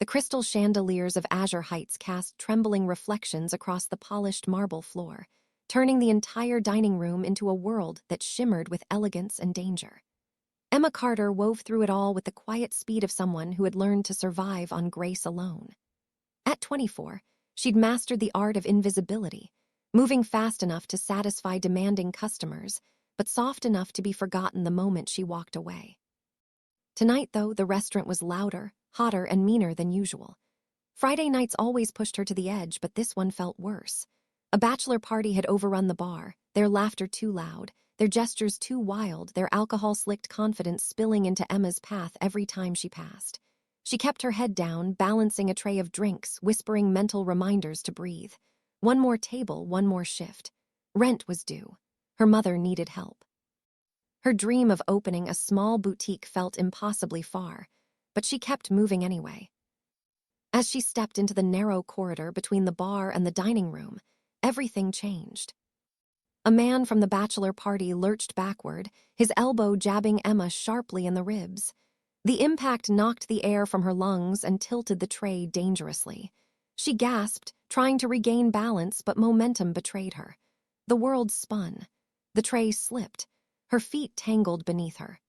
The crystal chandeliers of Azure Heights cast trembling reflections across the polished marble floor, turning the entire dining room into a world that shimmered with elegance and danger. Emma Carter wove through it all with the quiet speed of someone who had learned to survive on grace alone. At 24, she'd mastered the art of invisibility, moving fast enough to satisfy demanding customers, but soft enough to be forgotten the moment she walked away. Tonight, though, the restaurant was louder, hotter, and meaner than usual. Friday nights always pushed her to the edge, but this one felt worse. A bachelor party had overrun the bar, their laughter too loud, their gestures too wild, their alcohol-slicked confidence spilling into Emma's path every time she passed. She kept her head down, balancing a tray of drinks, whispering mental reminders to breathe. One more table, one more shift. Rent was due. Her mother needed help. Her dream of opening a small boutique felt impossibly far, but she kept moving anyway. As she stepped into the narrow corridor between the bar and the dining room, everything changed. A man from the bachelor party lurched backward, his elbow jabbing Emma sharply in the ribs. The impact knocked the air from her lungs and tilted the tray dangerously. She gasped, trying to regain balance, but momentum betrayed her. The world spun. The tray slipped. Her feet tangled beneath her.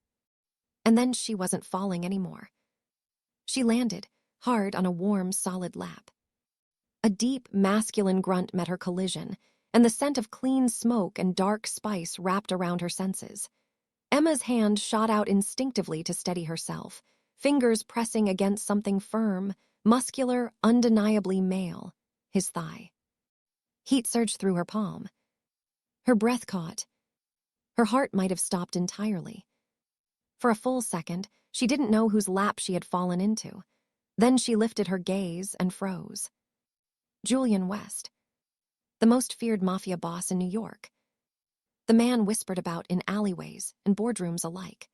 And then she wasn't falling anymore. She landed, hard on a warm, solid lap. A deep, masculine grunt met her collision, and the scent of clean smoke and dark spice wrapped around her senses. Emma's hand shot out instinctively to steady herself, fingers pressing against something firm, muscular, undeniably male, his thigh. Heat surged through her palm. Her breath caught. Her heart might have stopped entirely. For a full second, she didn't know whose lap she had fallen into. Then she lifted her gaze and froze. Julian West, the most feared Mafia boss in New York. The man whispered about in alleyways and boardrooms alike.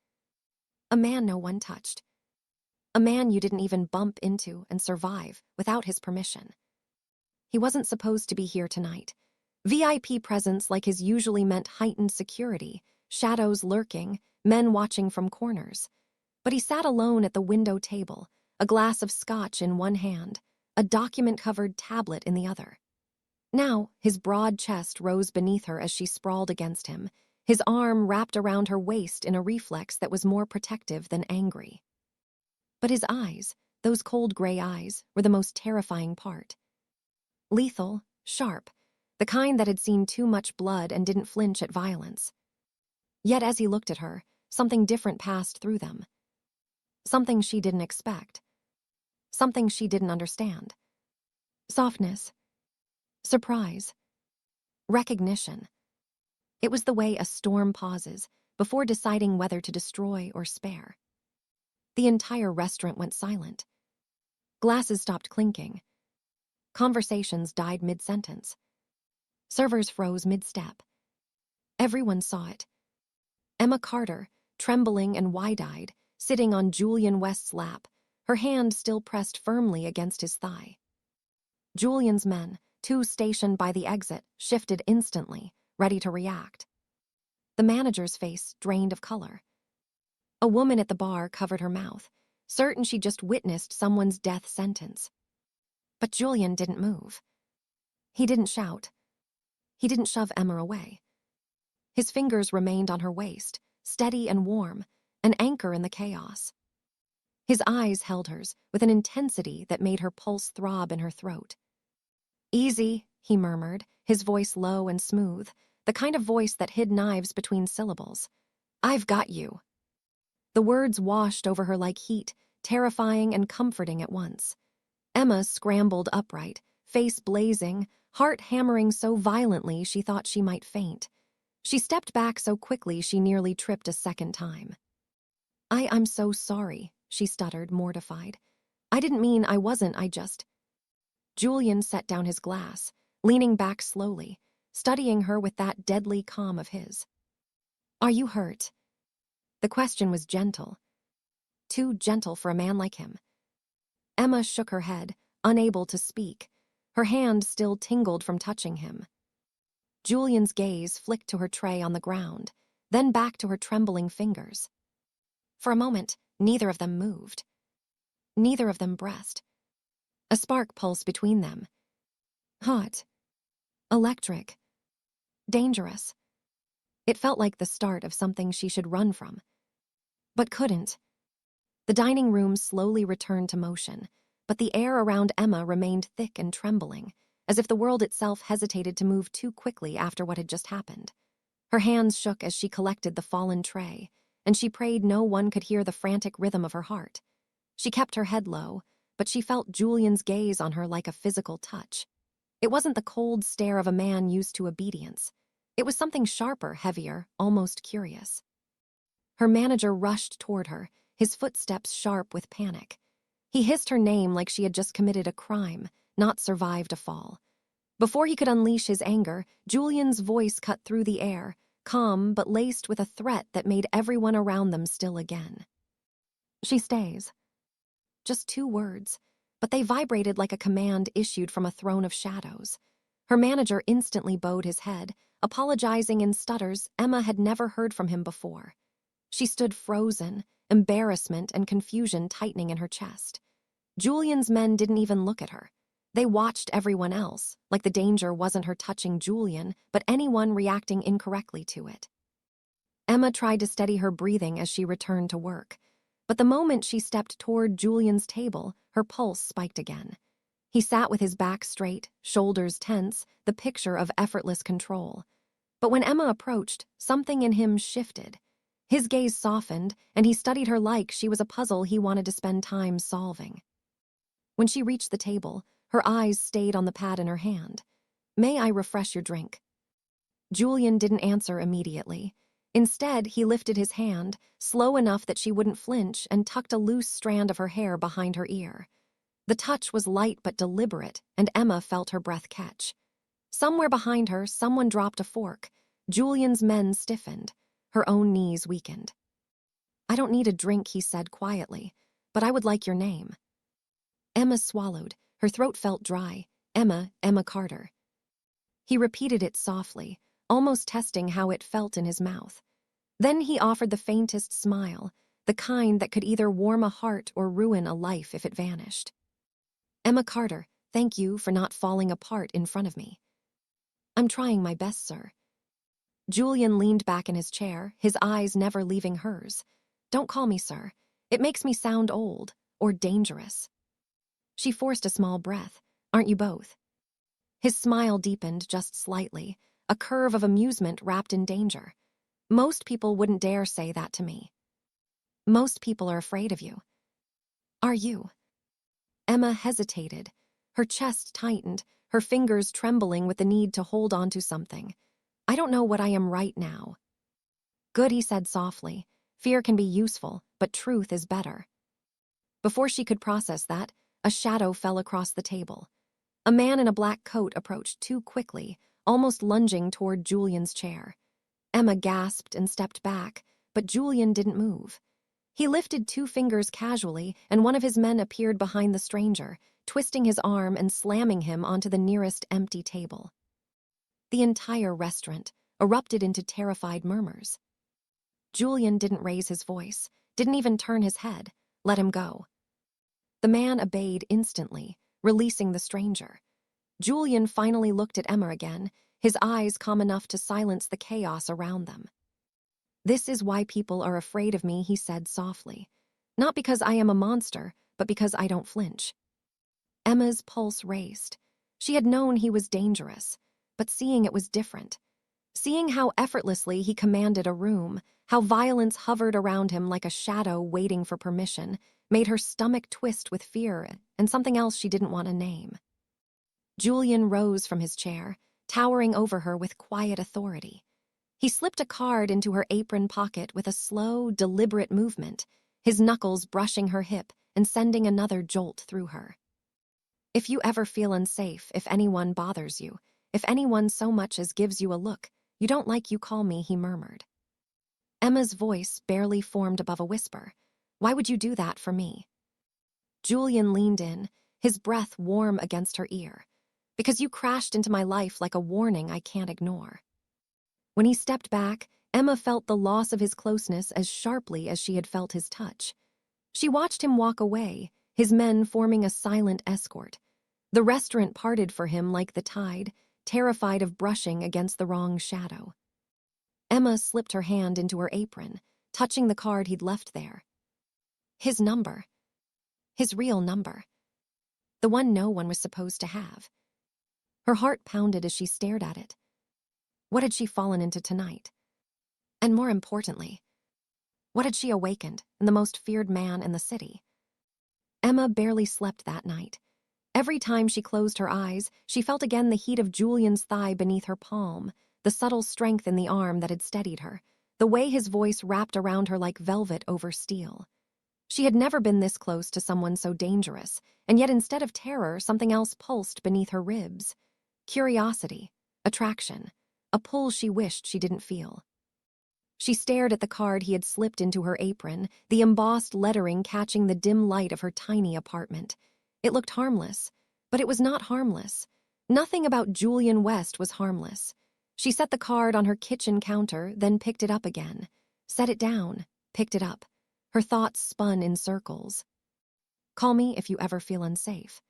A man no one touched. A man you didn't even bump into and survive without his permission. He wasn't supposed to be here tonight. VIP presence like his usually meant heightened security, shadows lurking, men watching from corners. But he sat alone at the window table, a glass of scotch in one hand, a document-covered tablet in the other. Now, his broad chest rose beneath her as she sprawled against him, his arm wrapped around her waist in a reflex that was more protective than angry. But his eyes, those cold gray eyes, were the most terrifying part. Lethal, sharp, the kind that had seen too much blood and didn't flinch at violence. Yet as he looked at her, something different passed through them. Something she didn't expect. Something she didn't understand. Softness. Surprise. Recognition. It was the way a storm pauses before deciding whether to destroy or spare. The entire restaurant went silent. Glasses stopped clinking. Conversations died mid-sentence. Servers froze mid-step. Everyone saw it. Emma Carter, trembling and wide-eyed, sitting on Julian West's lap, her hand still pressed firmly against his thigh. Julian's men, two stationed by the exit, shifted instantly, ready to react. The manager's face drained of color. A woman at the bar covered her mouth, certain she just witnessed someone's death sentence. But Julian didn't move. He didn't shout. He didn't shove Emma away. His fingers remained on her waist, steady and warm, an anchor in the chaos. His eyes held hers with an intensity that made her pulse throb in her throat. "Easy," he murmured, his voice low and smooth, the kind of voice that hid knives between syllables. "I've got you." The words washed over her like heat, terrifying and comforting at once. Emma scrambled upright, face blazing, heart hammering so violently she thought she might faint. She stepped back so quickly she nearly tripped a second time. I'm so sorry," she stuttered, mortified. "I didn't mean I wasn't, I just—" Julian set down his glass, leaning back slowly, studying her with that deadly calm of his. "Are you hurt?" The question was gentle. Too gentle for a man like him. Emma shook her head, unable to speak. Her hand still tingled from touching him. Julian's gaze flicked to her tray on the ground, then back to her trembling fingers. For a moment, neither of them moved. Neither of them breathed. A spark pulsed between them. Hot. Electric. Dangerous. It felt like the start of something she should run from. But couldn't. The dining room slowly returned to motion, but the air around Emma remained thick and trembling, as if the world itself hesitated to move too quickly after what had just happened. Her hands shook as she collected the fallen tray, and she prayed no one could hear the frantic rhythm of her heart. She kept her head low, but she felt Julian's gaze on her like a physical touch. It wasn't the cold stare of a man used to obedience. It was something sharper, heavier, almost curious. Her manager rushed toward her, his footsteps sharp with panic. He hissed her name like she had just committed a crime, not survived a fall. Before he could unleash his anger, Julian's voice cut through the air, calm but laced with a threat that made everyone around them still again. She stays. Just 2 words, but they vibrated like a command issued from a throne of shadows. Her manager instantly bowed his head, apologizing in stutters Emma had never heard from him before. She stood frozen, embarrassment and confusion tightening in her chest. Julian's men didn't even look at her. They watched everyone else, like the danger wasn't her touching Julian, but anyone reacting incorrectly to it. Emma tried to steady her breathing as she returned to work. But the moment she stepped toward Julian's table, her pulse spiked again. He sat with his back straight, shoulders tense, the picture of effortless control. But when Emma approached, something in him shifted. His gaze softened, and he studied her like she was a puzzle he wanted to spend time solving. When she reached the table, her eyes stayed on the pad in her hand. "May I refresh your drink?" Julian didn't answer immediately. Instead, he lifted his hand, slow enough that she wouldn't flinch, and tucked a loose strand of her hair behind her ear. The touch was light but deliberate, and Emma felt her breath catch. Somewhere behind her, someone dropped a fork. Julian's men stiffened. Her own knees weakened. "I don't need a drink," he said quietly, "but I would like your name." Emma swallowed. Her throat felt dry. Emma Carter." He repeated it softly, almost testing how it felt in his mouth. Then he offered the faintest smile, the kind that could either warm a heart or ruin a life if it vanished. "Emma Carter, thank you for not falling apart in front of me." "I'm trying my best, sir." Julian leaned back in his chair, his eyes never leaving hers. "Don't call me sir. It makes me sound old or dangerous." She forced a small breath. "Aren't you both?" His smile deepened just slightly, a curve of amusement wrapped in danger. "Most people wouldn't dare say that to me." "Most people are afraid of you." "Are you?" Emma hesitated. Her chest tightened, her fingers trembling with the need to hold on to something. "I don't know what I am right now." "Good," he said softly. "Fear can be useful, but truth is better." Before she could process that, a shadow fell across the table. A man in a black coat approached too quickly, almost lunging toward Julian's chair. Emma gasped and stepped back, but Julian didn't move. He lifted 2 fingers casually, and one of his men appeared behind the stranger, twisting his arm and slamming him onto the nearest empty table. The entire restaurant erupted into terrified murmurs. Julian didn't raise his voice, didn't even turn his head. "Let him go." The man obeyed instantly, releasing the stranger. Julian finally looked at Emma again, his eyes calm enough to silence the chaos around them. "This is why people are afraid of me," he said softly. "Not because I am a monster, but because I don't flinch." Emma's pulse raced. She had known he was dangerous, but seeing it was different. Seeing how effortlessly he commanded a room, how violence hovered around him like a shadow waiting for permission, made her stomach twist with fear and something else she didn't want to name. Julian rose from his chair, towering over her with quiet authority. He slipped a card into her apron pocket with a slow, deliberate movement, his knuckles brushing her hip and sending another jolt through her. "If you ever feel unsafe, if anyone bothers you, if anyone so much as gives you a look, you don't like you call me," he murmured. Emma's voice barely formed above a whisper. "Why would you do that for me?" Julian leaned in, his breath warm against her ear. "Because you crashed into my life like a warning I can't ignore." When he stepped back, Emma felt the loss of his closeness as sharply as she had felt his touch. She watched him walk away, his men forming a silent escort. The restaurant parted for him like the tide, terrified of brushing against the wrong shadow. Emma slipped her hand into her apron, touching the card he'd left there. His number. His real number. The one no one was supposed to have. Her heart pounded as she stared at it. What had she fallen into tonight? And more importantly, what had she awakened in the most feared man in the city? Emma barely slept that night. Every time she closed her eyes, she felt again the heat of Julian's thigh beneath her palm, the subtle strength in the arm that had steadied her, the way his voice wrapped around her like velvet over steel. She had never been this close to someone so dangerous, and yet instead of terror, something else pulsed beneath her ribs. Curiosity, attraction, a pull she wished she didn't feel. She stared at the card he had slipped into her apron, the embossed lettering catching the dim light of her tiny apartment. It looked harmless, but it was not harmless. Nothing about Julian West was harmless. She set the card on her kitchen counter, then picked it up again. Set it down, picked it up. Her thoughts spun in circles. Call me if you ever feel unsafe.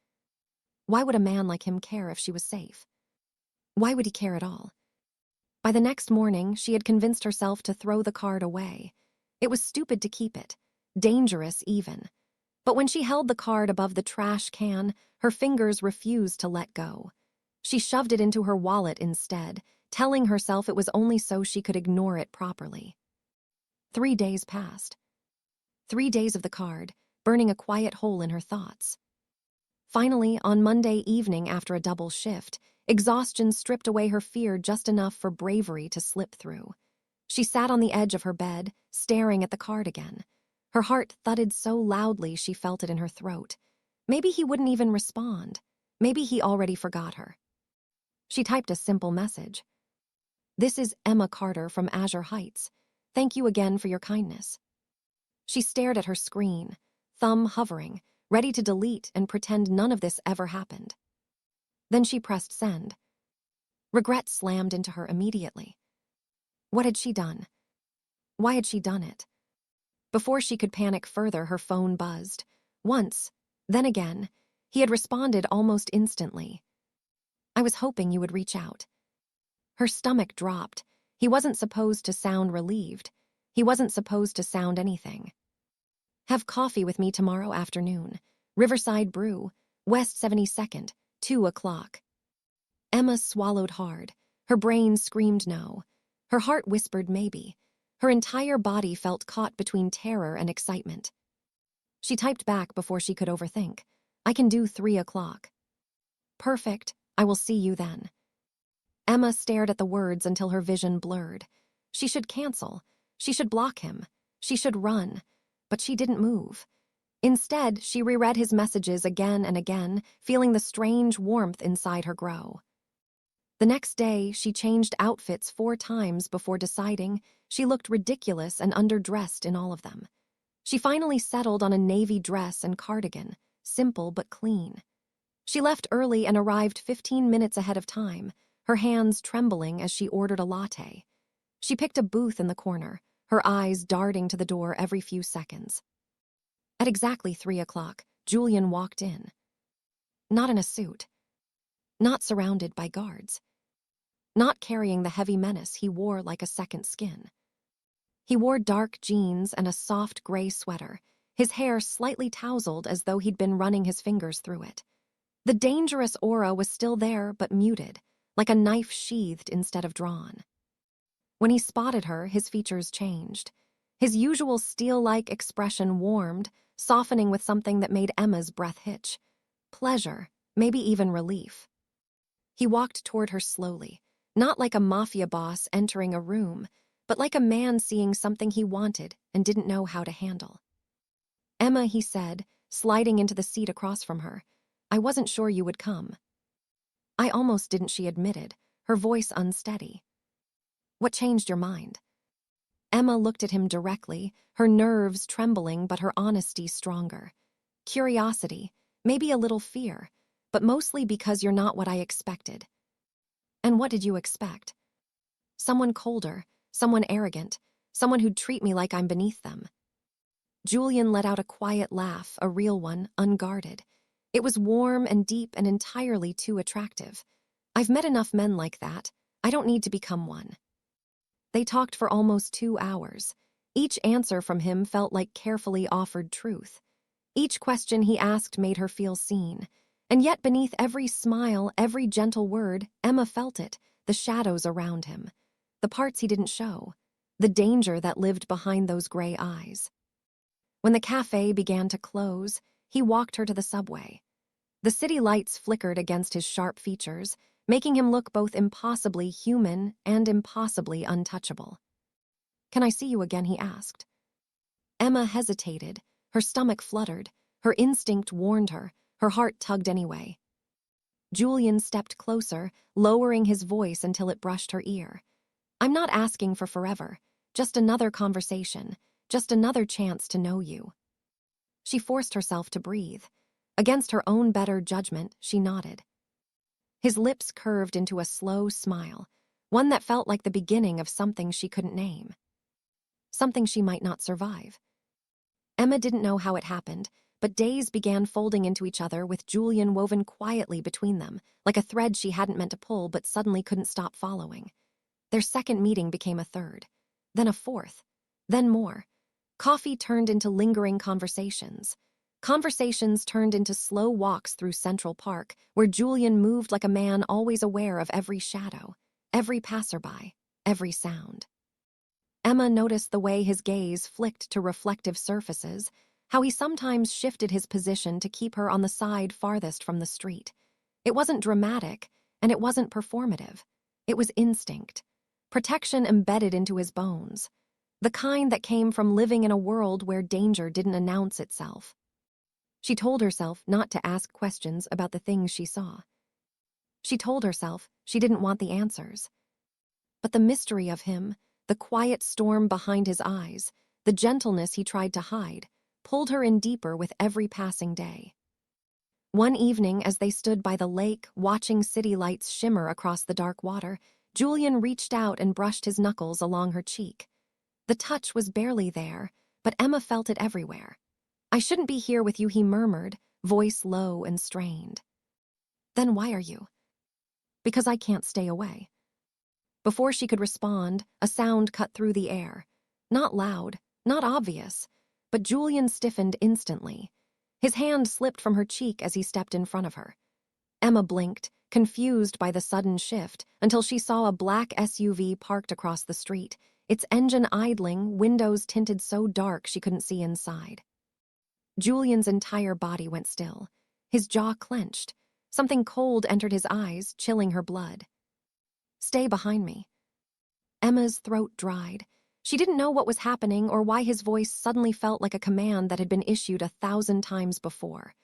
Why would a man like him care if she was safe? Why would he care at all? By the next morning, she had convinced herself to throw the card away. It was stupid to keep it, dangerous even. But when she held the card above the trash can, her fingers refused to let go. She shoved it into her wallet instead, telling herself it was only so she could ignore it properly. 3 days passed. 3 days of the card, burning a quiet hole in her thoughts. Finally, on Monday evening after a double shift, exhaustion stripped away her fear just enough for bravery to slip through. She sat on the edge of her bed, staring at the card again. Her heart thudded so loudly she felt it in her throat. Maybe he wouldn't even respond. Maybe he already forgot her. She typed a simple message. This is Emma Carter from Azure Heights. Thank you again for your kindness. She stared at her screen, thumb hovering, ready to delete and pretend none of this ever happened. Then she pressed send. Regret slammed into her immediately. What had she done? Why had she done it? Before she could panic further, her phone buzzed. Once, then again. He had responded almost instantly. I was hoping you would reach out. Her stomach dropped. He wasn't supposed to sound relieved. He wasn't supposed to sound anything. Have coffee with me tomorrow afternoon. Riverside Brew, West 72nd, 2 o'clock. Emma swallowed hard. Her brain screamed no. Her heart whispered maybe. Her entire body felt caught between terror and excitement. She typed back before she could overthink. I can do 3 o'clock. Perfect. I will see you then. Emma stared at the words until her vision blurred. She should cancel. She should block him. She should run. But she didn't move. Instead, she reread his messages again and again, feeling the strange warmth inside her grow. The next day, she changed outfits 4 times before deciding she looked ridiculous and underdressed in all of them. She finally settled on a navy dress and cardigan, simple but clean. She left early and arrived 15 minutes ahead of time, her hands trembling as she ordered a latte. She picked a booth in the corner, her eyes darting to the door every few seconds. At exactly 3 o'clock, Julian walked in. Not in a suit. Not surrounded by guards. Not carrying the heavy menace he wore like a second skin. He wore dark jeans and a soft gray sweater, his hair slightly tousled as though he'd been running his fingers through it. The dangerous aura was still there but muted, like a knife sheathed instead of drawn. When he spotted her, his features changed. His usual steel-like expression warmed, softening with something that made Emma's breath hitch. Pleasure, maybe even relief. He walked toward her slowly, not like a mafia boss entering a room, but like a man seeing something he wanted and didn't know how to handle. Emma, he said, sliding into the seat across from her, I wasn't sure you would come. I almost didn't, she admitted, her voice unsteady. What changed your mind? Emma looked at him directly, her nerves trembling but her honesty stronger. Curiosity, maybe a little fear, but mostly because you're not what I expected. And what did you expect? Someone colder, someone arrogant, someone who'd treat me like I'm beneath them. Julian let out a quiet laugh, a real one, unguarded. It was warm and deep and entirely too attractive. I've met enough men like that. I don't need to become one. They talked for almost 2 hours. Each answer from him felt like carefully offered truth. Each question he asked made her feel seen. And yet beneath every smile, every gentle word, Emma felt it, the shadows around him. The parts he didn't show. The danger that lived behind those gray eyes. When the cafe began to close, he walked her to the subway. The city lights flickered against his sharp features, making him look both impossibly human and impossibly untouchable. "Can I see you again?" he asked. Emma hesitated, her stomach fluttered, her instinct warned her, her heart tugged anyway. Julian stepped closer, lowering his voice until it brushed her ear. "I'm not asking for forever, just another conversation, just another chance to know you." She forced herself to breathe. Against her own better judgment, she nodded. His lips curved into a slow smile, one that felt like the beginning of something she couldn't name. Something she might not survive. Emma didn't know how it happened, but days began folding into each other with Julian woven quietly between them, like a thread she hadn't meant to pull but suddenly couldn't stop following. Their second meeting became a third, then a fourth, then more. Coffee turned into lingering conversations. Conversations turned into slow walks through Central Park, where Julian moved like a man always aware of every shadow, every passerby, every sound. Emma noticed the way his gaze flicked to reflective surfaces, how he sometimes shifted his position to keep her on the side farthest from the street. It wasn't dramatic, and it wasn't performative. It was instinct. Protection embedded into his bones. The kind that came from living in a world where danger didn't announce itself. She told herself not to ask questions about the things she saw. She told herself she didn't want the answers. But the mystery of him, the quiet storm behind his eyes, the gentleness he tried to hide, pulled her in deeper with every passing day. One evening, as they stood by the lake, watching city lights shimmer across the dark water, Julian reached out and brushed his knuckles along her cheek. The touch was barely there, but Emma felt it everywhere. "I shouldn't be here with you," he murmured, voice low and strained. "Then why are you?" "Because I can't stay away." Before she could respond, a sound cut through the air. Not loud, not obvious, but Julian stiffened instantly. His hand slipped from her cheek as he stepped in front of her. Emma blinked, confused by the sudden shift, until she saw a black SUV parked across the street, its engine idling, windows tinted so dark she couldn't see inside. Julian's entire body went still. His jaw clenched. Something cold entered his eyes, chilling her blood. "Stay behind me." Emma's throat dried. She didn't know what was happening or why his voice suddenly felt like a command that had been issued 1,000 times before.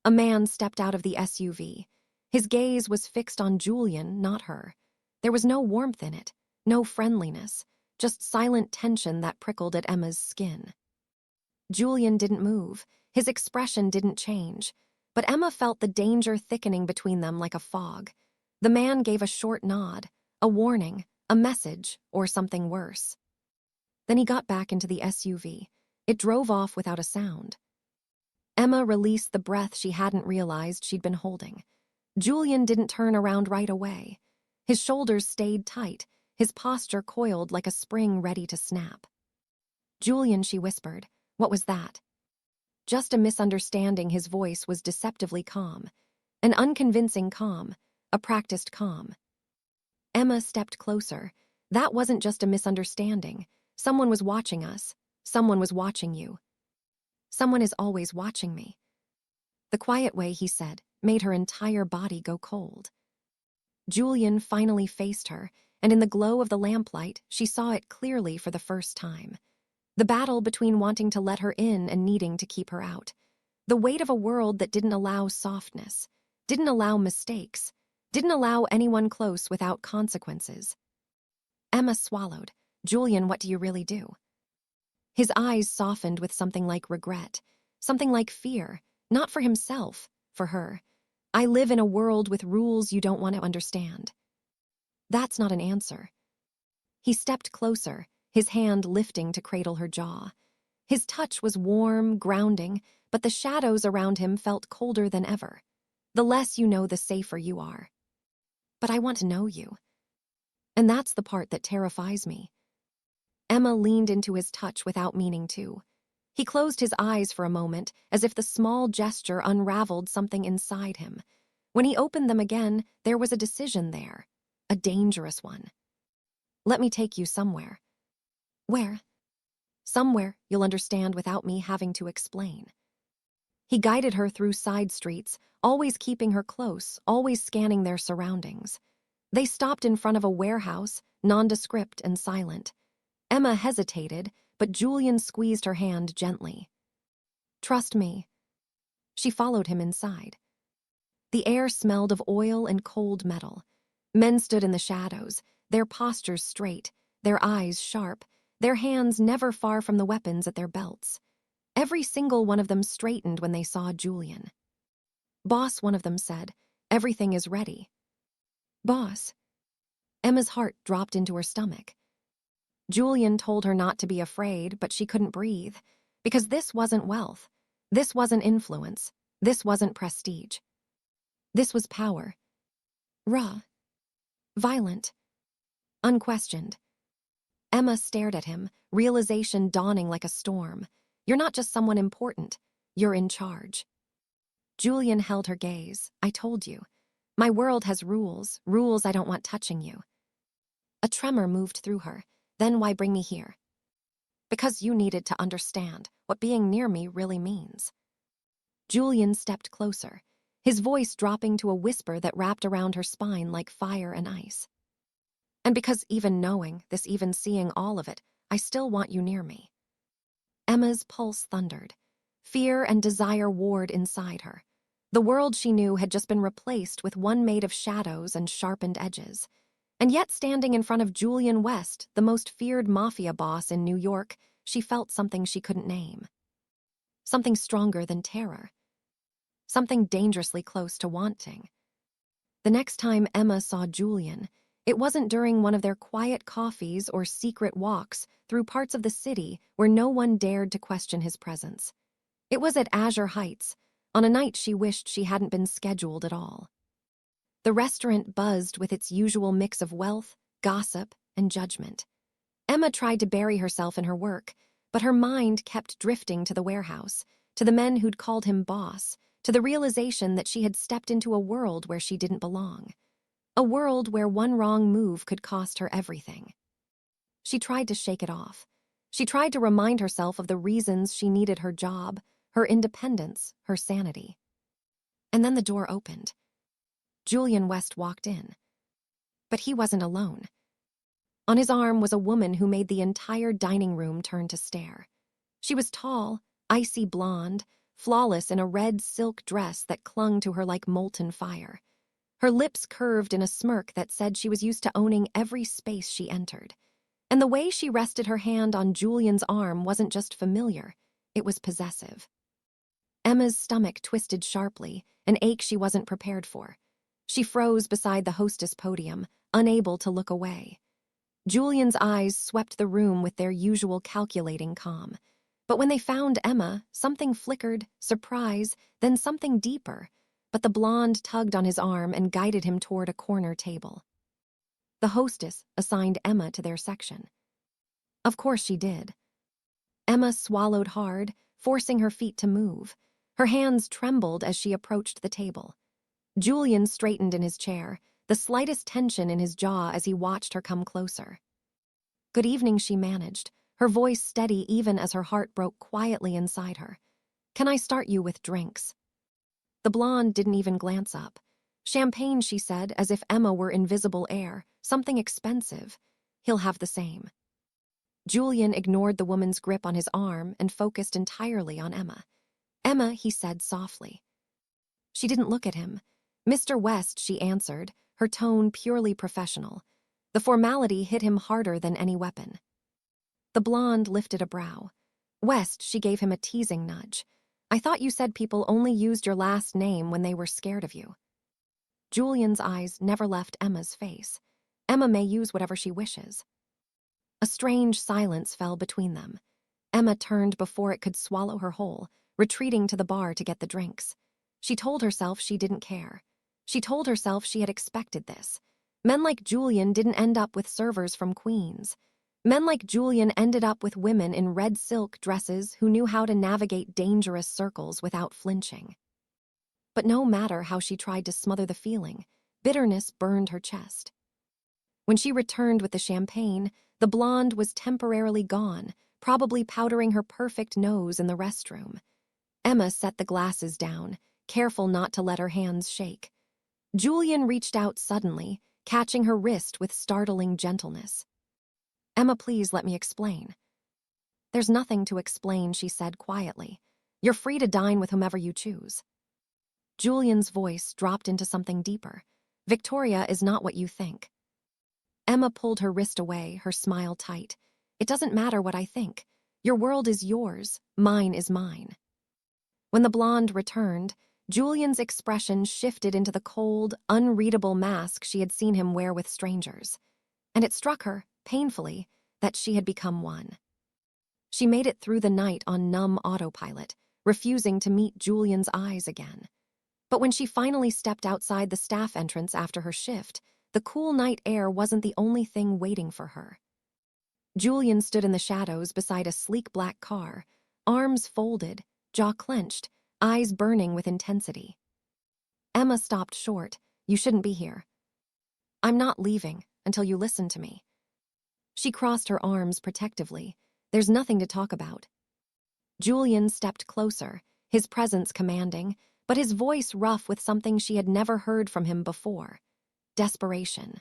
A man stepped out of the SUV. His gaze was fixed on Julian, not her. There was no warmth in it, no friendliness, just silent tension that prickled at Emma's skin. Julian didn't move. His expression didn't change. But Emma felt the danger thickening between them like a fog. The man gave a short nod, a warning, a message, or something worse. Then he got back into the SUV. It drove off without a sound. Emma released the breath she hadn't realized she'd been holding. Julian didn't turn around right away. His shoulders stayed tight, his posture coiled like a spring ready to snap. "Julian," she whispered. "What was that?" Just a misunderstanding. His voice was deceptively calm. An unconvincing calm, a practiced calm. Emma stepped closer. "That wasn't just a misunderstanding. Someone was watching us. Someone was watching you." "Someone is always watching me." The quiet way he said made her entire body go cold. Julian finally faced her, and in the glow of the lamplight, she saw it clearly for the first time. The battle between wanting to let her in and needing to keep her out. The weight of a world that didn't allow softness, didn't allow mistakes, didn't allow anyone close without consequences. Emma swallowed. "Julian, what do you really do?" His eyes softened with something like regret, something like fear, not for himself, for her. "I live in a world with rules you don't want to understand." That's not an answer. He stepped closer, his hand lifting to cradle her jaw. His touch was warm, grounding, but the shadows around him felt colder than ever. The less you know, the safer you are. But I want to know you. And that's the part that terrifies me. Emma leaned into his touch without meaning to. He closed his eyes for a moment, as if the small gesture unraveled something inside him. When he opened them again, there was a decision there. A dangerous one. Let me take you somewhere. Where? Somewhere you'll understand without me having to explain. He guided her through side streets, always keeping her close, always scanning their surroundings. They stopped in front of a warehouse, nondescript and silent. Emma hesitated, but Julian squeezed her hand gently. Trust me. She followed him inside. The air smelled of oil and cold metal. Men stood in the shadows, their postures straight, their eyes sharp, their hands never far from the weapons at their belts. Every single one of them straightened when they saw Julian. Boss, one of them said, everything is ready. Boss. Emma's heart dropped into her stomach. Julian told her not to be afraid, but she couldn't breathe, because this wasn't wealth. This wasn't influence. This wasn't prestige. This was power. Raw. Violent. Unquestioned. Emma stared at him, realization dawning like a storm. You're not just someone important. You're in charge. Julian held her gaze. I told you. My world has rules, rules I don't want touching you. A tremor moved through her. Then why bring me here? Because you needed to understand what being near me really means. Julian stepped closer, his voice dropping to a whisper that wrapped around her spine like fire and ice. And because even knowing this, even seeing all of it, I still want you near me. Emma's pulse thundered. Fear and desire warred inside her. The world she knew had just been replaced with one made of shadows and sharpened edges. And yet, standing in front of Julian West, the most feared Mafia boss in New York, she felt something she couldn't name. Something stronger than terror. Something dangerously close to wanting. The next time Emma saw Julian, it wasn't during one of their quiet coffees or secret walks through parts of the city where no one dared to question his presence. It was at Azure Heights, on a night she wished she hadn't been scheduled at all. The restaurant buzzed with its usual mix of wealth, gossip, and judgment. Emma tried to bury herself in her work, but her mind kept drifting to the warehouse, to the men who'd called him boss, to the realization that she had stepped into a world where she didn't belong. A world where one wrong move could cost her everything. She tried to shake it off. She tried to remind herself of the reasons she needed her job, her independence, her sanity. And then the door opened. Julian West walked in. But he wasn't alone. On his arm was a woman who made the entire dining room turn to stare. She was tall, icy blonde, flawless in a red silk dress that clung to her like molten fire. Her lips curved in a smirk that said she was used to owning every space she entered. And the way she rested her hand on Julian's arm wasn't just familiar, it was possessive. Emma's stomach twisted sharply, an ache she wasn't prepared for. She froze beside the hostess podium, unable to look away. Julian's eyes swept the room with their usual calculating calm. But when they found Emma, something flickered, surprise, then something deeper. But the blonde tugged on his arm and guided him toward a corner table. The hostess assigned Emma to their section. Of course she did. Emma swallowed hard, forcing her feet to move. Her hands trembled as she approached the table. Julian straightened in his chair, the slightest tension in his jaw as he watched her come closer. Good evening, she managed, her voice steady even as her heart broke quietly inside her. Can I start you with drinks? The blonde didn't even glance up. Champagne, she said, as if Emma were invisible air, something expensive. He'll have the same. Julian ignored the woman's grip on his arm and focused entirely on Emma. Emma, he said softly. She didn't look at him. Mr. West, she answered, her tone purely professional. The formality hit him harder than any weapon. The blonde lifted a brow. West, she gave him a teasing nudge. I thought you said people only used your last name when they were scared of you. Julian's eyes never left Emma's face. Emma may use whatever she wishes. A strange silence fell between them. Emma turned before it could swallow her whole, retreating to the bar to get the drinks. She told herself she didn't care. She told herself she had expected this. Men like Julian didn't end up with servers from Queens. Men like Julian ended up with women in red silk dresses who knew how to navigate dangerous circles without flinching. But no matter how she tried to smother the feeling, bitterness burned her chest. When she returned with the champagne, the blonde was temporarily gone, probably powdering her perfect nose in the restroom. Emma set the glasses down, careful not to let her hands shake. Julian reached out suddenly, catching her wrist with startling gentleness. "Emma, please let me explain." "There's nothing to explain," she said quietly. "You're free to dine with whomever you choose." Julian's voice dropped into something deeper. "Victoria is not what you think." Emma pulled her wrist away, her smile tight. "It doesn't matter what I think. Your world is yours, mine is mine." When the blonde returned, Julian's expression shifted into the cold, unreadable mask she had seen him wear with strangers. And it struck her, painfully, that she had become one. She made it through the night on numb autopilot, refusing to meet Julian's eyes again. But when she finally stepped outside the staff entrance after her shift, the cool night air wasn't the only thing waiting for her. Julian stood in the shadows beside a sleek black car, arms folded, jaw clenched, eyes burning with intensity. Emma stopped short. "You shouldn't be here." "I'm not leaving until you listen to me." She crossed her arms protectively. "There's nothing to talk about." Julian stepped closer, his presence commanding, but his voice rough with something she had never heard from him before. Desperation.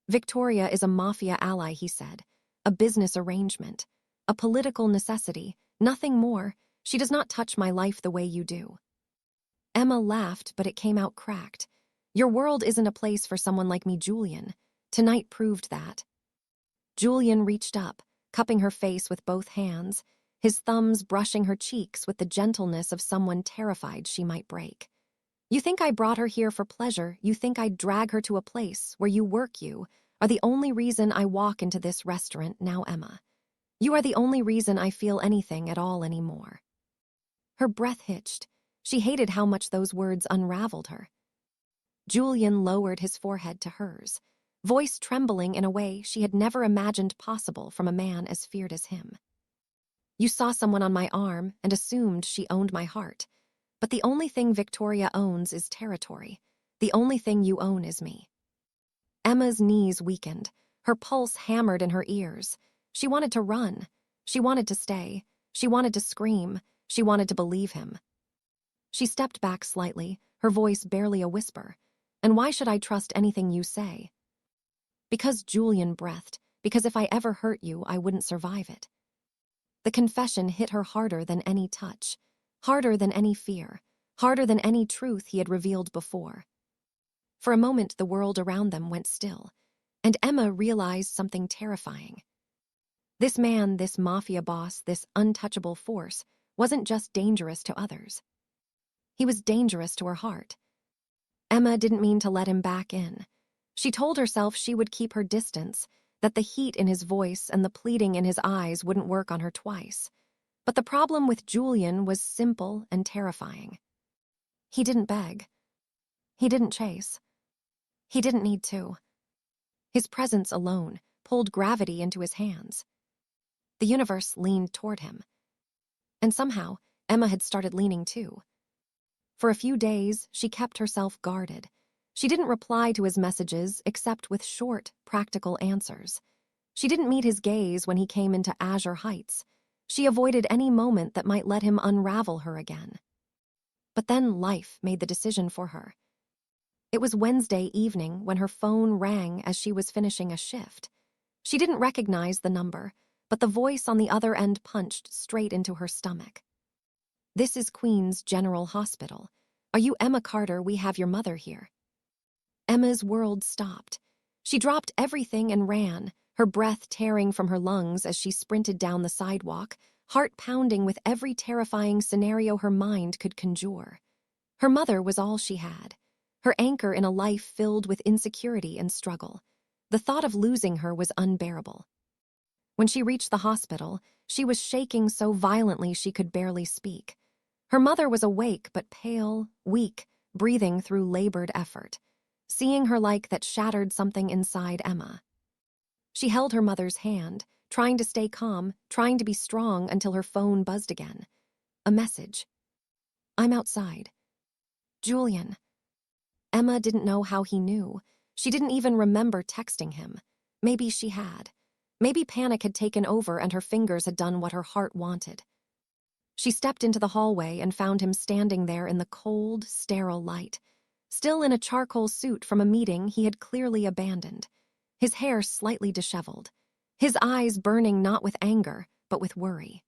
"Victoria is a Mafia ally," he said. "A business arrangement. A political necessity. Nothing more. She does not touch my life the way you do." Emma laughed, but it came out cracked. "Your world isn't a place for someone like me, Julian. Tonight proved that." Julian reached up, cupping her face with both hands, his thumbs brushing her cheeks with the gentleness of someone terrified she might break. "You think I brought her here for pleasure, you think I'd drag her to a place where you are the only reason I walk into this restaurant now, Emma. You are the only reason I feel anything at all anymore." Her breath hitched. She hated how much those words unraveled her. Julian lowered his forehead to hers, voice trembling in a way she had never imagined possible from a man as feared as him. "You saw someone on my arm and assumed she owned my heart. But the only thing Victoria owns is territory. The only thing you own is me." Emma's knees weakened. Her pulse hammered in her ears. She wanted to run. She wanted to stay. She wanted to scream. She wanted to believe him. She stepped back slightly, her voice barely a whisper. "And why should I trust anything you say?" "Because," Julian breathed, "because if I ever hurt you, I wouldn't survive it." The confession hit her harder than any touch. Harder than any fear, harder than any truth he had revealed before. For a moment, the world around them went still, and Emma realized something terrifying. This man, this mafia boss, this untouchable force, wasn't just dangerous to others. He was dangerous to her heart. Emma didn't mean to let him back in. She told herself she would keep her distance, that the heat in his voice and the pleading in his eyes wouldn't work on her twice. But the problem with Julian was simple and terrifying. He didn't beg. He didn't chase. He didn't need to. His presence alone pulled gravity into his hands. The universe leaned toward him. And somehow, Emma had started leaning too. For a few days, she kept herself guarded. She didn't reply to his messages except with short, practical answers. She didn't meet his gaze when he came into Azure Heights. She avoided any moment that might let him unravel her again. But then life made the decision for her. It was Wednesday evening when her phone rang as she was finishing a shift. She didn't recognize the number, but the voice on the other end punched straight into her stomach. "This is Queens General Hospital. Are you Emma Carter? We have your mother here." Emma's world stopped. She dropped everything and ran, her breath tearing from her lungs as she sprinted down the sidewalk, heart pounding with every terrifying scenario her mind could conjure. Her mother was all she had, her anchor in a life filled with insecurity and struggle. The thought of losing her was unbearable. When she reached the hospital, she was shaking so violently she could barely speak. Her mother was awake but pale, weak, breathing through labored effort. Seeing her like that shattered something inside Emma. She held her mother's hand, trying to stay calm, trying to be strong until her phone buzzed again. A message. "I'm outside. Julian." Emma didn't know how he knew. She didn't even remember texting him. Maybe she had. Maybe panic had taken over and her fingers had done what her heart wanted. She stepped into the hallway and found him standing there in the cold, sterile light, still in a charcoal suit from a meeting he had clearly abandoned, his hair slightly disheveled, his eyes burning not with anger, but with worry.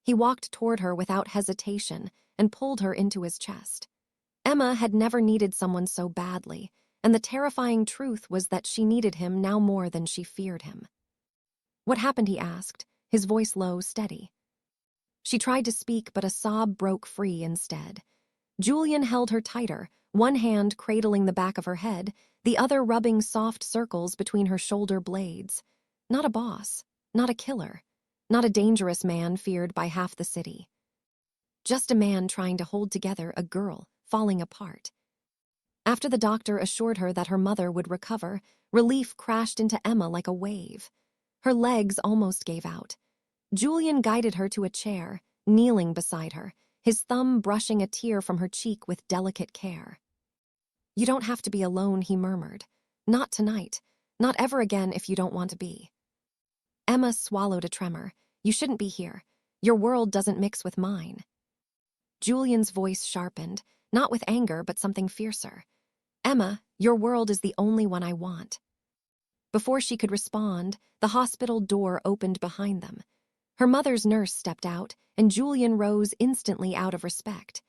He walked toward her without hesitation and pulled her into his chest. Emma had never needed someone so badly, and the terrifying truth was that she needed him now more than she feared him. "What happened?" he asked, his voice low, steady. She tried to speak, but a sob broke free instead. Julian held her tighter, one hand cradling the back of her head, the other rubbing soft circles between her shoulder blades. Not a boss, not a killer, not a dangerous man feared by half the city. Just a man trying to hold together a girl falling apart. After the doctor assured her that her mother would recover, relief crashed into Emma like a wave. Her legs almost gave out. Julian guided her to a chair, kneeling beside her, his thumb brushing a tear from her cheek with delicate care. "You don't have to be alone," he murmured. "Not tonight. Not ever again if you don't want to be." Emma swallowed a tremor. "You shouldn't be here. Your world doesn't mix with mine." Julian's voice sharpened, not with anger but something fiercer. "Emma, your world is the only one I want." Before she could respond, the hospital door opened behind them. Her mother's nurse stepped out, and Julian rose instantly out of respect.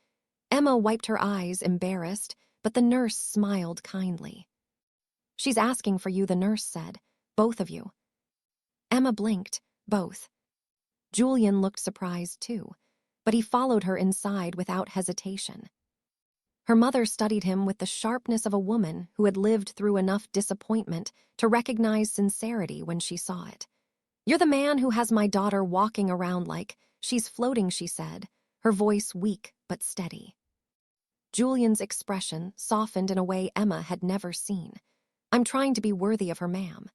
Emma wiped her eyes, embarrassed, but the nurse smiled kindly. "She's asking for you," the nurse said. "Both of you." Emma blinked. Both. Julian looked surprised too, but he followed her inside without hesitation. Her mother studied him with the sharpness of a woman who had lived through enough disappointment to recognize sincerity when she saw it. "You're the man who has my daughter walking around like she's floating," she said, her voice weak but steady. Julian's expression softened in a way Emma had never seen. "I'm trying to be worthy of her, ma'am."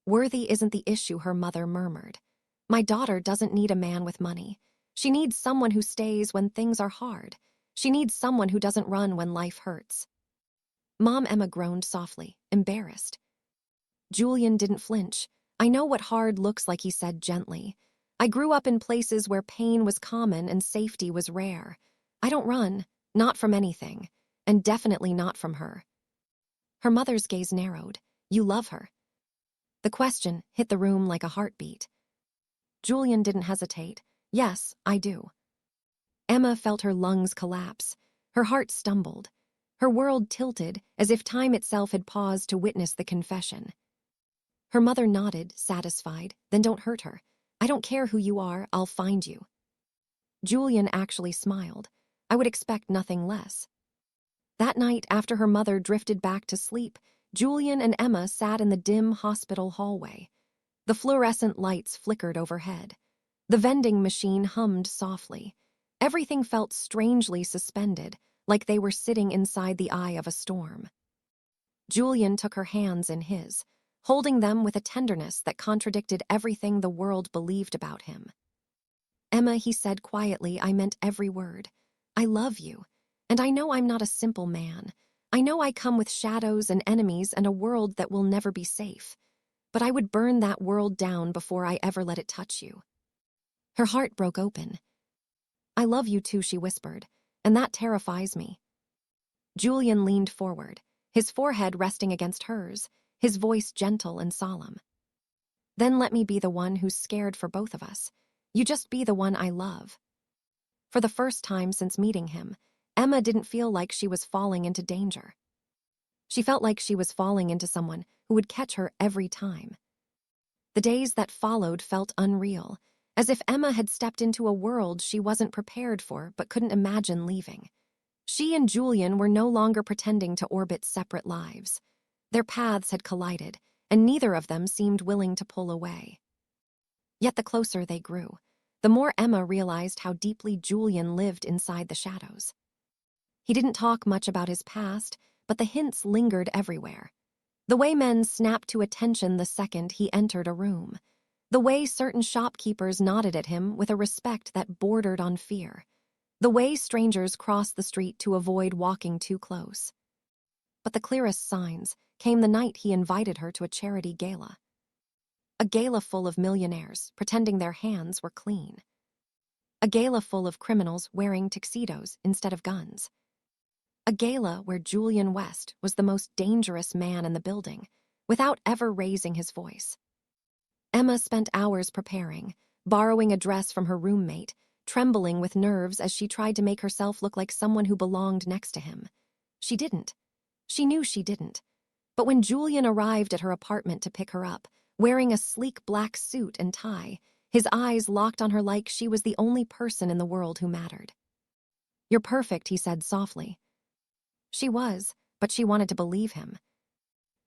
"Worthy isn't the issue," her mother murmured. "My daughter doesn't need a man with money. She needs someone who stays when things are hard. She needs someone who doesn't run when life hurts." "Mom," Emma groaned softly, embarrassed. Julian didn't flinch. "I know what hard looks like," he said gently. "I grew up in places where pain was common and safety was rare. I don't run, not from anything, and definitely not from her." Her mother's gaze narrowed. "You love her?" The question hit the room like a heartbeat. Julian didn't hesitate. "Yes, I do." Emma felt her lungs collapse. Her heart stumbled. Her world tilted, as if time itself had paused to witness the confession. Her mother nodded, satisfied. "Then don't hurt her. I don't care who you are, I'll find you." Julian actually smiled. "I would expect nothing less." That night, after her mother drifted back to sleep, Julian and Emma sat in the dim hospital hallway. The fluorescent lights flickered overhead. The vending machine hummed softly. Everything felt strangely suspended, like they were sitting inside the eye of a storm. Julian took her hands in his, holding them with a tenderness that contradicted everything the world believed about him. "Emma," he said quietly, "I meant every word. I love you, and I know I'm not a simple man. I know I come with shadows and enemies and a world that will never be safe. But I would burn that world down before I ever let it touch you." Her heart broke open. "I love you too," she whispered, "and that terrifies me." Julian leaned forward, his forehead resting against hers, his voice gentle and solemn. "Then let me be the one who's scared for both of us. You just be the one I love." For the first time since meeting him, Emma didn't feel like she was falling into danger. She felt like she was falling into someone who would catch her every time. The days that followed felt unreal, as if Emma had stepped into a world she wasn't prepared for but couldn't imagine leaving. She and Julian were no longer pretending to orbit separate lives. Their paths had collided, and neither of them seemed willing to pull away. Yet the closer they grew, the more Emma realized how deeply Julian lived inside the shadows. He didn't talk much about his past, but the hints lingered everywhere. The way men snapped to attention the second he entered a room. The way certain shopkeepers nodded at him with a respect that bordered on fear. The way strangers crossed the street to avoid walking too close. But the clearest signs came the night he invited her to a charity gala. A gala full of millionaires pretending their hands were clean. A gala full of criminals wearing tuxedos instead of guns. A gala where Julian West was the most dangerous man in the building, without ever raising his voice. Emma spent hours preparing, borrowing a dress from her roommate, trembling with nerves as she tried to make herself look like someone who belonged next to him. She didn't. She knew she didn't. But when Julian arrived at her apartment to pick her up, wearing a sleek black suit and tie, his eyes locked on her like she was the only person in the world who mattered. "You're perfect," he said softly. She was, but she wanted to believe him.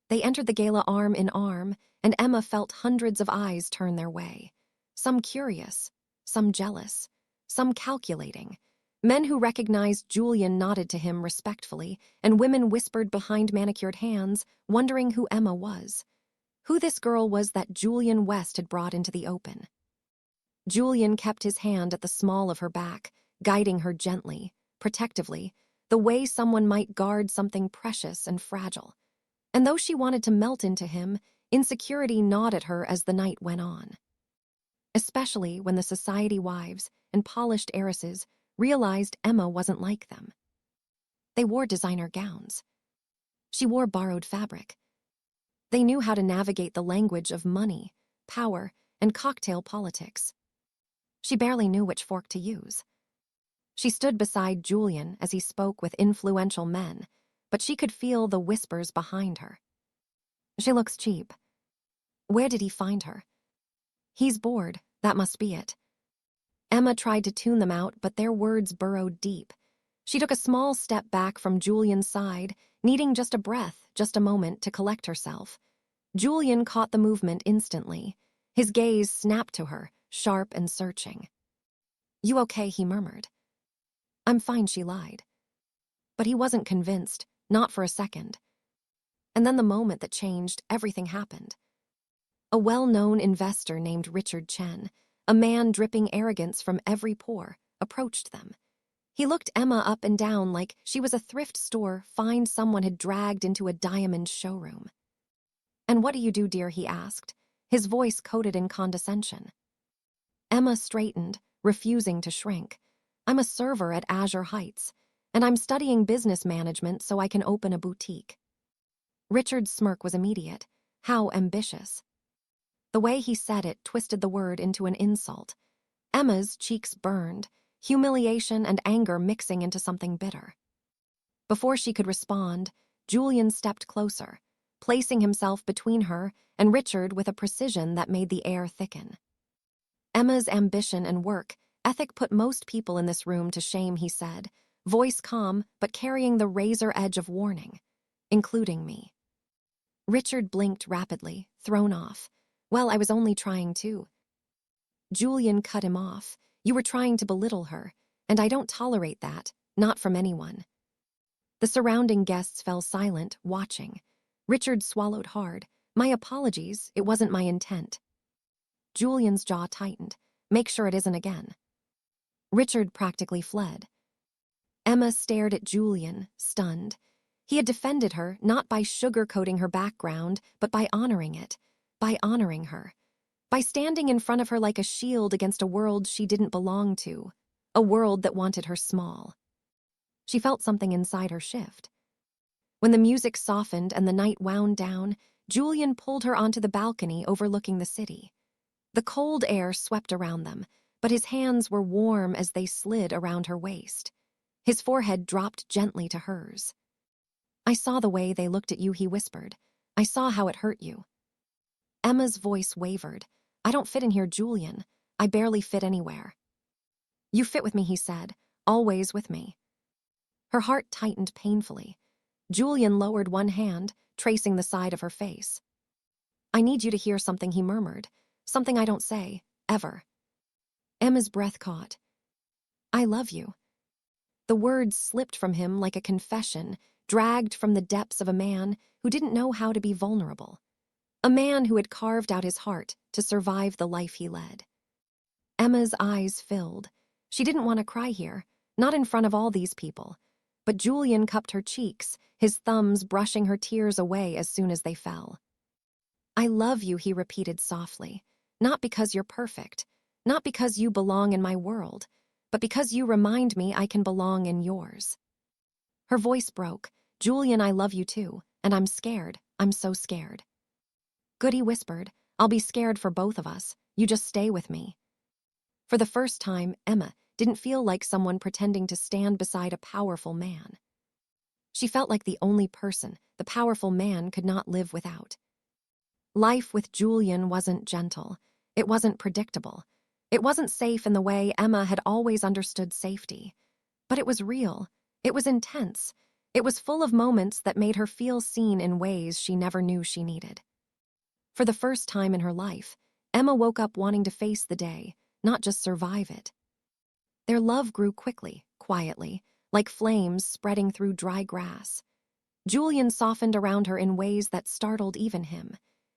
They entered the gala arm in arm, and Emma felt hundreds of eyes turn their way. Some curious, some jealous, some calculating. Men who recognized Julian nodded to him respectfully, and women whispered behind manicured hands, wondering who Emma was. Who this girl was that Julian West had brought into the open. Julian kept his hand at the small of her back, guiding her gently, protectively, the way someone might guard something precious and fragile. And though she wanted to melt into him, insecurity gnawed at her as the night went on. Especially when the society wives and polished heiresses realized Emma wasn't like them. They wore designer gowns. She wore borrowed fabric. They knew how to navigate the language of money, power, and cocktail politics. She barely knew which fork to use. She stood beside Julian as he spoke with influential men, but she could feel the whispers behind her. "She looks cheap. Where did he find her? He's bored, that must be it." Emma tried to tune them out, but their words burrowed deep. She took a small step back from Julian's side, needing just a breath, just a moment to collect herself. Julian caught the movement instantly. His gaze snapped to her, sharp and searching. "You okay?" he murmured. "I'm fine," she lied. But he wasn't convinced, not for a second. And then the moment that changed, everything happened. A well-known investor named Richard Chen, a man dripping arrogance from every pore, approached them. He looked Emma up and down like she was a thrift store find someone had dragged into a diamond showroom. "And what do you do, dear?" he asked, his voice coated in condescension. Emma straightened, refusing to shrink. "I'm a server at Azure Heights, and I'm studying business management so I can open a boutique." Richard's smirk was immediate. How ambitious. The way he said it twisted the word into an insult. Emma's cheeks burned, humiliation and anger mixing into something bitter. Before she could respond, Julian stepped closer, placing himself between her and Richard with a precision that made the air thicken. Emma's ambition and work ethic put most people in this room to shame, he said, voice calm but carrying the razor edge of warning, including me. Richard blinked rapidly, thrown off. "Well, I was only trying to." Julian cut him off. "You were trying to belittle her, and I don't tolerate that, not from anyone." The surrounding guests fell silent, watching. Richard swallowed hard. "My apologies, it wasn't my intent." Julian's jaw tightened. "Make sure it isn't again." Richard practically fled. Emma stared at Julian, stunned. He had defended her, not by sugarcoating her background, but by honoring it, by honoring her, by standing in front of her like a shield against a world she didn't belong to, a world that wanted her small. She felt something inside her shift. When the music softened and the night wound down, Julian pulled her onto the balcony overlooking the city. The cold air swept around them, but his hands were warm as they slid around her waist. His forehead dropped gently to hers. "I saw the way they looked at you," he whispered. "I saw how it hurt you." Emma's voice wavered. "I don't fit in here, Julian. I barely fit anywhere." "You fit with me," he said. "Always with me." Her heart tightened painfully. Julian lowered one hand, tracing the side of her face. "I need you to hear something," he murmured. "Something I don't say. ever. Emma's breath caught. I love you. The words slipped from him like a confession, dragged from the depths of a man who didn't know how to be vulnerable. A man who had carved out his heart to survive the life he led. Emma's eyes filled. She didn't want to cry here, not in front of all these people. But Julian cupped her cheeks, his thumbs brushing her tears away as soon as they fell. I love you, he repeated softly. Not because you're perfect, not because you belong in my world, but because you remind me I can belong in yours. Her voice broke. Julian, I love you too, and I'm scared. I'm so scared. Good, he whispered. I'll be scared for both of us. You just stay with me. For the first time, Emma didn't feel like someone pretending to stand beside a powerful man. She felt like the only person the powerful man could not live without. Life with Julian wasn't gentle. It wasn't predictable. It wasn't safe in the way Emma had always understood safety. But it was real. It was intense. It was full of moments that made her feel seen in ways she never knew she needed. For the first time in her life, Emma woke up wanting to face the day, not just survive it. Their love grew quickly, quietly, like flames spreading through dry grass. Julian softened around her in ways that startled even him.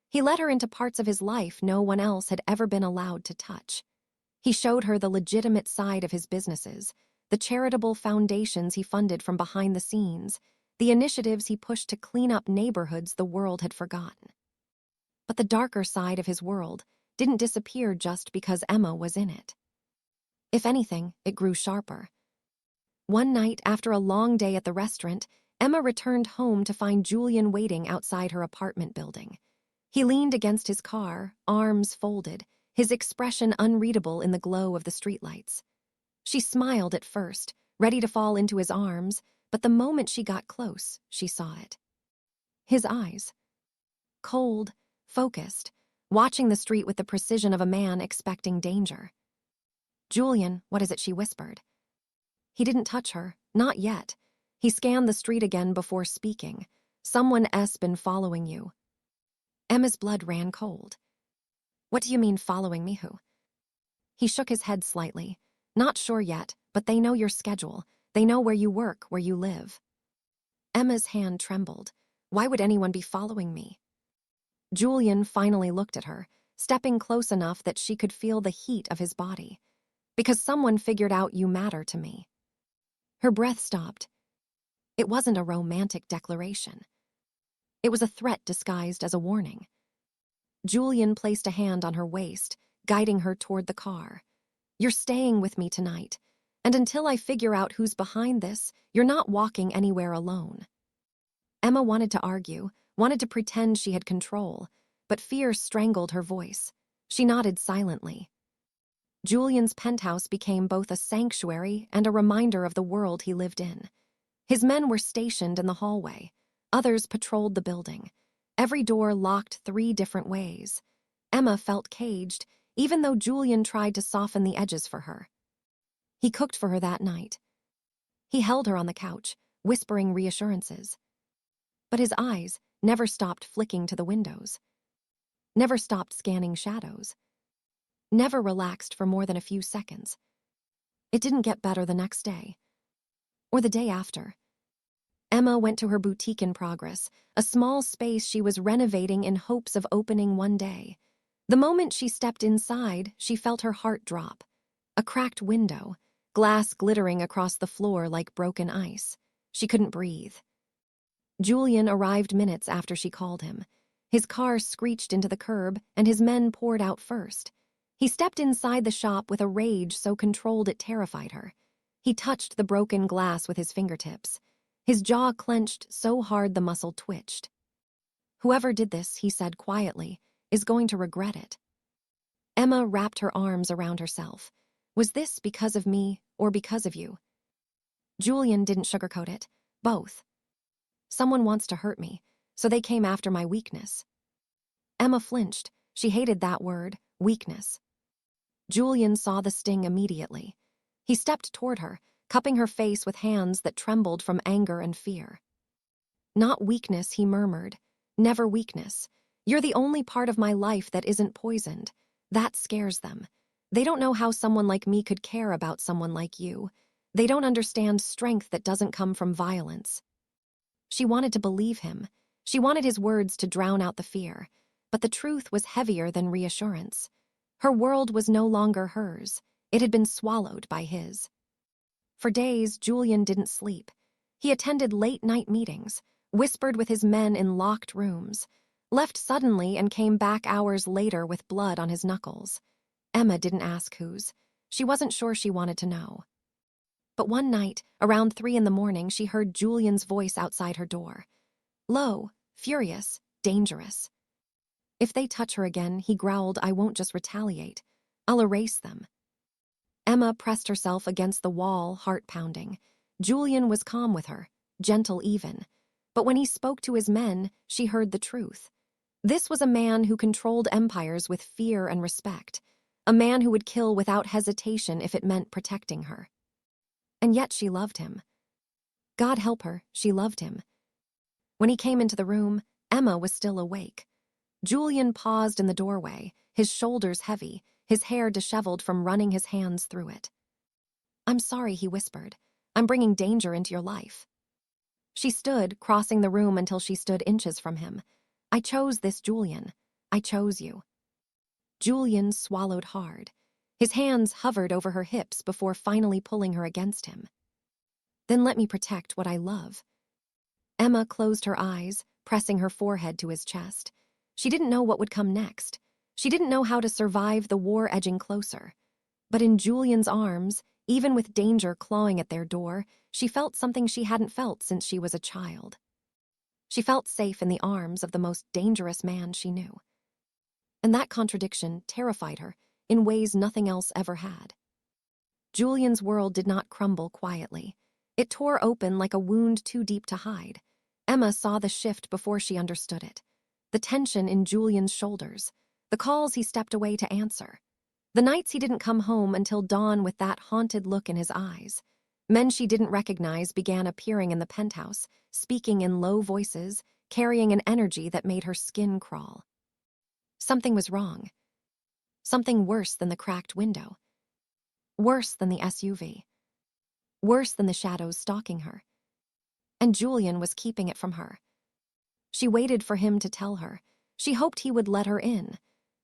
He let her into parts of his life no one else had ever been allowed to touch. He showed her the legitimate side of his businesses, the charitable foundations he funded from behind the scenes, the initiatives he pushed to clean up neighborhoods the world had forgotten. But the darker side of his world didn't disappear just because Emma was in it. If anything, it grew sharper. One night, after a long day at the restaurant, Emma returned home to find Julian waiting outside her apartment building. He leaned against his car, arms folded, his expression unreadable in the glow of the streetlights. She smiled at first, ready to fall into his arms, but the moment she got close, she saw it. His eyes. Cold, focused, watching the street with the precision of a man expecting danger. Julian, what is it? She whispered. He didn't touch her, not yet. He scanned the street again before speaking. Someone's been following you. Emma's blood ran cold. What do you mean following me, who? He shook his head slightly. Not sure yet, but they know your schedule. They know where you work, where you live. Emma's hand trembled. Why would anyone be following me? Julian finally looked at her, stepping close enough that she could feel the heat of his body. Because someone figured out you matter to me. Her breath stopped. It wasn't a romantic declaration. It was a threat disguised as a warning. Julian placed a hand on her waist, guiding her toward the car. You're staying with me tonight, and until I figure out who's behind this, you're not walking anywhere alone. Emma wanted to argue, wanted to pretend she had control, but fear strangled her voice. She nodded silently. Julian's penthouse became both a sanctuary and a reminder of the world he lived in. His men were stationed in the hallway. Others patrolled the building. Every door locked 3 different ways. Emma felt caged, even though Julian tried to soften the edges for her. He cooked for her that night. He held her on the couch, whispering reassurances. But his eyes never stopped flicking to the windows. Never stopped scanning shadows. Never relaxed for more than a few seconds. It didn't get better the next day. Or the day after. Emma went to her boutique in progress, a small space she was renovating in hopes of opening one day. The moment she stepped inside, she felt her heart drop. A cracked window, glass glittering across the floor like broken ice. She couldn't breathe. Julian arrived minutes after she called him. His car screeched into the curb, and his men poured out first. He stepped inside the shop with a rage so controlled it terrified her. He touched the broken glass with his fingertips. His jaw clenched so hard the muscle twitched. Whoever did this, he said quietly, is going to regret it. Emma wrapped her arms around herself. Was this because of me or because of you? Julian didn't sugarcoat it. Both. Someone wants to hurt me, so they came after my weakness. Emma flinched. She hated that word, weakness. Julian saw the sting immediately. He stepped toward her, cupping her face with hands that trembled from anger and fear. Not weakness, he murmured. Never weakness. You're the only part of my life that isn't poisoned. That scares them. They don't know how someone like me could care about someone like you. They don't understand strength that doesn't come from violence. She wanted to believe him. She wanted his words to drown out the fear. But the truth was heavier than reassurance. Her world was no longer hers. It had been swallowed by his. For days, Julian didn't sleep. He attended late-night meetings, whispered with his men in locked rooms, left suddenly and came back hours later with blood on his knuckles. Emma didn't ask whose. She wasn't sure she wanted to know. But one night, around 3 in the morning, she heard Julian's voice outside her door. Low, furious, dangerous. If they touch her again, he growled, I won't just retaliate. I'll erase them. Emma pressed herself against the wall, heart pounding. Julian was calm with her, gentle even. But when he spoke to his men, she heard the truth. This was a man who controlled empires with fear and respect. A man who would kill without hesitation if it meant protecting her. And yet she loved him. God help her, she loved him. When he came into the room, Emma was still awake. Julian paused in the doorway, his shoulders heavy, his hair disheveled from running his hands through it. I'm sorry, he whispered. I'm bringing danger into your life. She stood, crossing the room until she stood inches from him. I chose this, Julian. I chose you. Julian swallowed hard. His hands hovered over her hips before finally pulling her against him. Then let me protect what I love. Emma closed her eyes, pressing her forehead to his chest. She didn't know what would come next. She didn't know how to survive the war edging closer. But in Julian's arms, even with danger clawing at their door, she felt something she hadn't felt since she was a child. She felt safe in the arms of the most dangerous man she knew. And that contradiction terrified her in ways nothing else ever had. Julian's world did not crumble quietly. It tore open like a wound too deep to hide. Emma saw the shift before she understood it. The tension in Julian's shoulders, the calls he stepped away to answer, the nights he didn't come home until dawn with that haunted look in his eyes. Men she didn't recognize began appearing in the penthouse, speaking in low voices, carrying an energy that made her skin crawl. Something was wrong. Something worse than the cracked window. Worse than the SUV. Worse than the shadows stalking her. And Julian was keeping it from her. She waited for him to tell her. She hoped he would let her in.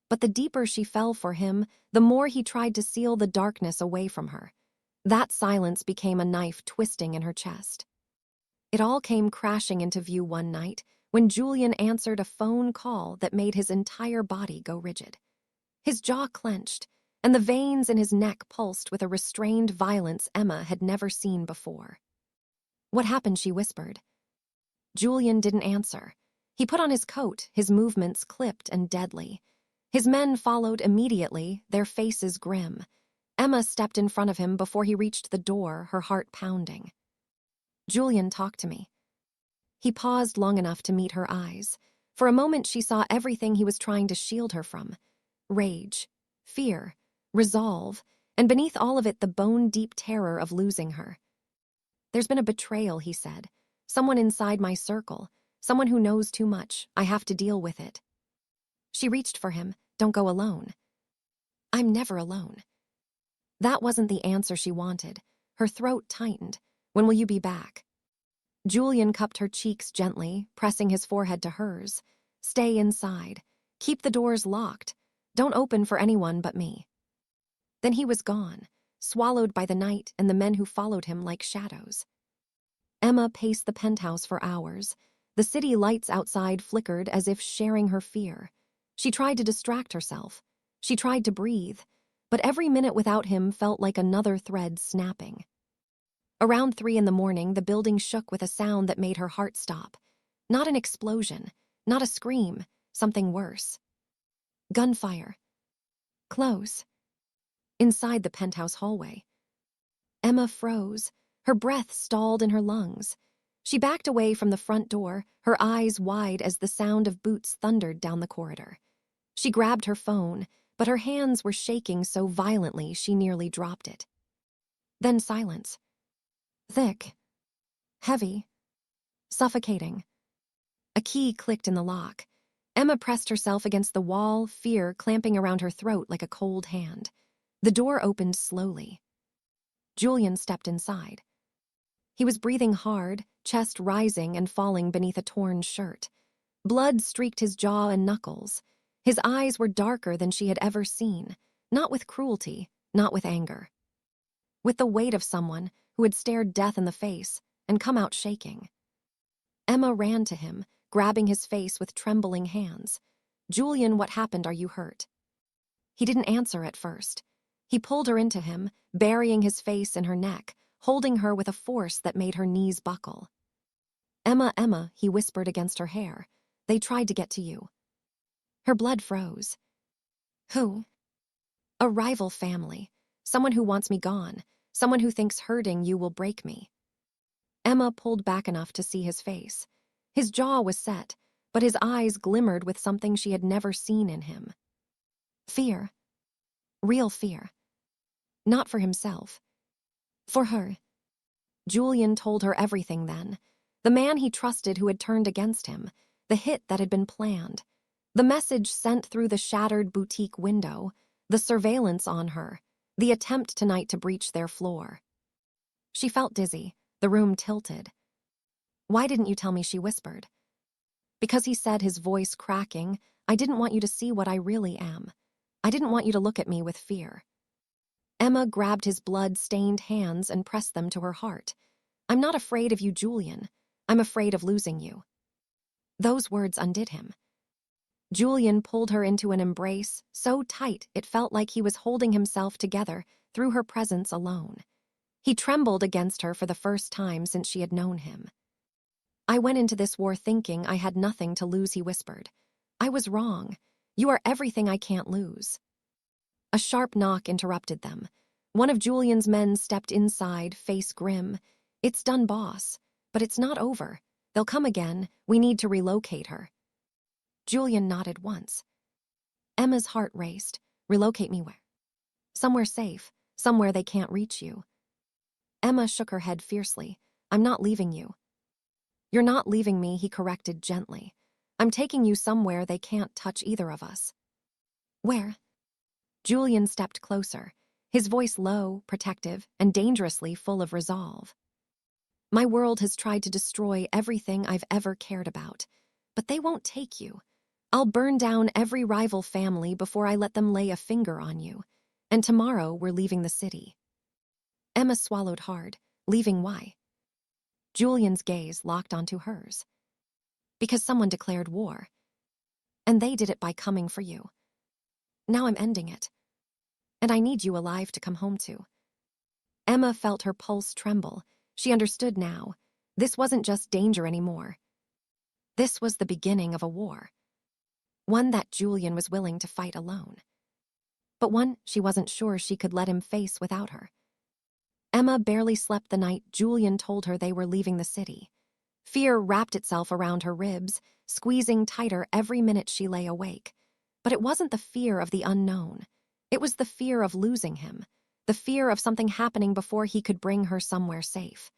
But the deeper she fell for him, the more he tried to seal the darkness away from her. That silence became a knife twisting in her chest. It all came crashing into view one night when Julian answered a phone call that made his entire body go rigid. His jaw clenched, and the veins in his neck pulsed with a restrained violence Emma had never seen before. What happened? She whispered. Julian didn't answer. He put on his coat, his movements clipped and deadly. His men followed immediately, their faces grim. Emma stepped in front of him before he reached the door, her heart pounding. Julian, talk to me. He paused long enough to meet her eyes. For a moment she saw everything he was trying to shield her from. Rage, fear, resolve, and beneath all of it the bone-deep terror of losing her. There's been a betrayal, he said. Someone inside my circle. Someone who knows too much. I have to deal with it. She reached for him. Don't go alone. I'm never alone. That wasn't the answer she wanted. Her throat tightened. When will you be back? Julian cupped her cheeks gently, pressing his forehead to hers. Stay inside. Keep the doors locked. Don't open for anyone but me. Then he was gone, swallowed by the night and the men who followed him like shadows. Emma paced the penthouse for hours. The city lights outside flickered as if sharing her fear. She tried to distract herself. She tried to breathe, but every minute without him felt like another thread snapping. Around 3 in the morning, the building shook with a sound that made her heart stop. Not an explosion, not a scream, something worse. Gunfire. Close. Inside the penthouse hallway. Emma froze. Her breath stalled in her lungs. She backed away from the front door, her eyes wide as the sound of boots thundered down the corridor. She grabbed her phone, but her hands were shaking so violently she nearly dropped it. Then silence. Thick. Heavy. Suffocating. A key clicked in the lock. Emma pressed herself against the wall, fear clamping around her throat like a cold hand. The door opened slowly. Julian stepped inside. He was breathing hard, chest rising and falling beneath a torn shirt. Blood streaked his jaw and knuckles. His eyes were darker than she had ever seen, not with cruelty, not with anger. With the weight of someone who had stared death in the face and come out shaking. Emma ran to him, grabbing his face with trembling hands. "Julian, what happened? Are you hurt?" He didn't answer at first. He pulled her into him, burying his face in her neck, holding her with a force that made her knees buckle. "Emma, Emma," he whispered against her hair. "They tried to get to you." Her blood froze. "Who?" "A rival family. Someone who wants me gone. Someone who thinks hurting you will break me." Emma pulled back enough to see his face. His jaw was set, but his eyes glimmered with something she had never seen in him. Fear. Real fear. Not for himself. For her. Julian told her everything then. The man he trusted who had turned against him. The hit that had been planned. The message sent through the shattered boutique window. The surveillance on her. The attempt tonight to breach their floor. She felt dizzy. The room tilted. "Why didn't you tell me?" she whispered. "Because," he said, his voice cracking, "I didn't want you to see what I really am. I didn't want you to look at me with fear." Emma grabbed his blood-stained hands and pressed them to her heart. "I'm not afraid of you, Julian. I'm afraid of losing you." Those words undid him. Julian pulled her into an embrace, so tight it felt like he was holding himself together through her presence alone. He trembled against her for the first time since she had known him. "I went into this war thinking I had nothing to lose," he whispered. "I was wrong. You are everything I can't lose." A sharp knock interrupted them. One of Julian's men stepped inside, face grim. "It's done, boss. But it's not over. They'll come again. We need to relocate her." Julian nodded once. Emma's heart raced. "Relocate me where?" "Somewhere safe. Somewhere they can't reach you." Emma shook her head fiercely. "I'm not leaving you." "You're not leaving me," he corrected gently. "I'm taking you somewhere they can't touch either of us." "Where?" Julian stepped closer, his voice low, protective, and dangerously full of resolve. "My world has tried to destroy everything I've ever cared about, but they won't take you. I'll burn down every rival family before I let them lay a finger on you. And tomorrow we're leaving the city." Emma swallowed hard. "Leaving why?" Julian's gaze locked onto hers. "Because someone declared war. And they did it by coming for you. Now I'm ending it. And I need you alive to come home to." Emma felt her pulse tremble. She understood now. This wasn't just danger anymore. This was the beginning of a war. One that Julian was willing to fight alone. But one she wasn't sure she could let him face without her. Emma barely slept the night Julian told her they were leaving the city. Fear wrapped itself around her ribs, squeezing tighter every minute she lay awake. But it wasn't the fear of the unknown. It was the fear of losing him, the fear of something happening before he could bring her somewhere safe,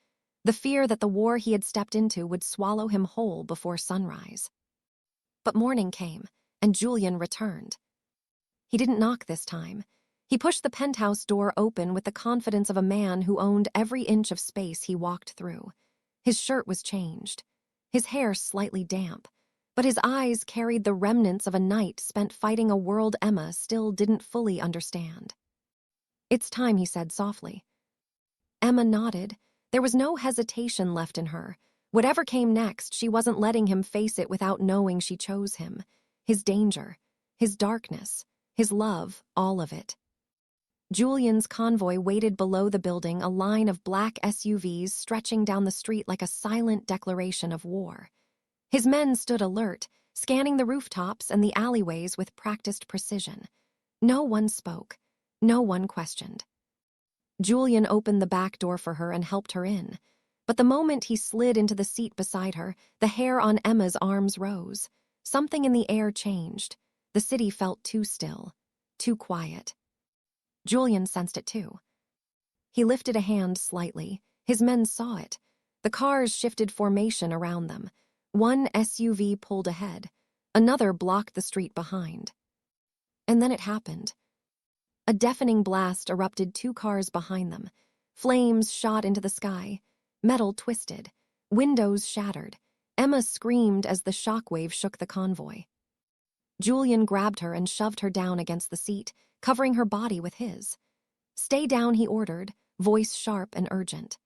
the fear that the war he had stepped into would swallow him whole before sunrise. But morning came, and Julian returned. He didn't knock this time. He pushed the penthouse door open with the confidence of a man who owned every inch of space he walked through. His shirt was changed, his hair slightly damp, but his eyes carried the remnants of a night spent fighting a world Emma still didn't fully understand. "It's time," he said softly. Emma nodded. There was no hesitation left in her. Whatever came next, she wasn't letting him face it without knowing she chose him. His danger, his darkness, his love, all of it. Julian's convoy waited below the building, a line of black SUVs stretching down the street like a silent declaration of war. His men stood alert, scanning the rooftops and the alleyways with practiced precision. No one spoke. No one questioned. Julian opened the back door for her and helped her in. But the moment he slid into the seat beside her, the hair on Emma's arms rose. Something in the air changed. The city felt too still, too quiet. Julian sensed it too. He lifted a hand slightly. His men saw it. The cars shifted formation around them. One SUV pulled ahead. Another blocked the street behind. And then it happened. A deafening blast erupted 2 cars behind them. Flames shot into the sky. Metal twisted. Windows shattered. Emma screamed as the shockwave shook the convoy. Julian grabbed her and shoved her down against the seat, covering her body with his. "Stay down," he ordered, voice sharp and urgent.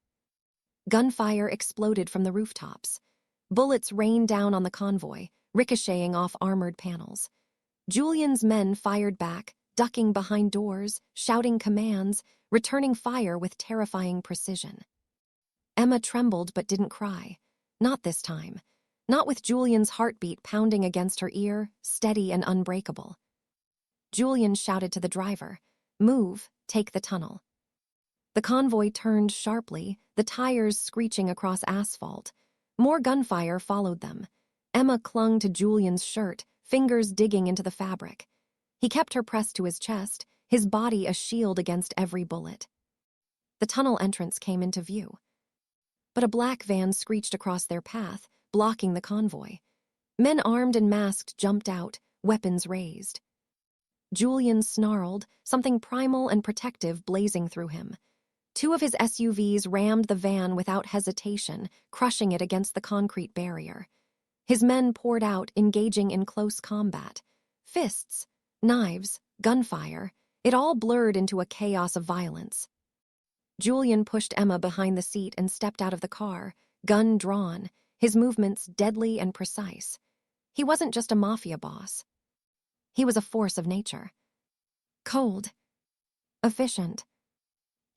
Gunfire exploded from the rooftops. Bullets rained down on the convoy, ricocheting off armored panels. Julian's men fired back, ducking behind doors, shouting commands, returning fire with terrifying precision. Emma trembled but didn't cry. Not this time. Not with Julian's heartbeat pounding against her ear, steady and unbreakable. Julian shouted to the driver, "Move, take the tunnel." The convoy turned sharply, the tires screeching across asphalt. More gunfire followed them. Emma clung to Julian's shirt, fingers digging into the fabric. He kept her pressed to his chest, his body a shield against every bullet. The tunnel entrance came into view. But a black van screeched across their path, blocking the convoy. Men armed and masked jumped out, weapons raised. Julian snarled, something primal and protective blazing through him. 2 of his SUVs rammed the van without hesitation, crushing it against the concrete barrier. His men poured out, engaging in close combat. Fists, knives, gunfire, it all blurred into a chaos of violence. Julian pushed Emma behind the seat and stepped out of the car, gun drawn, his movements deadly and precise. He wasn't just a mafia boss. He was a force of nature. Cold. Efficient.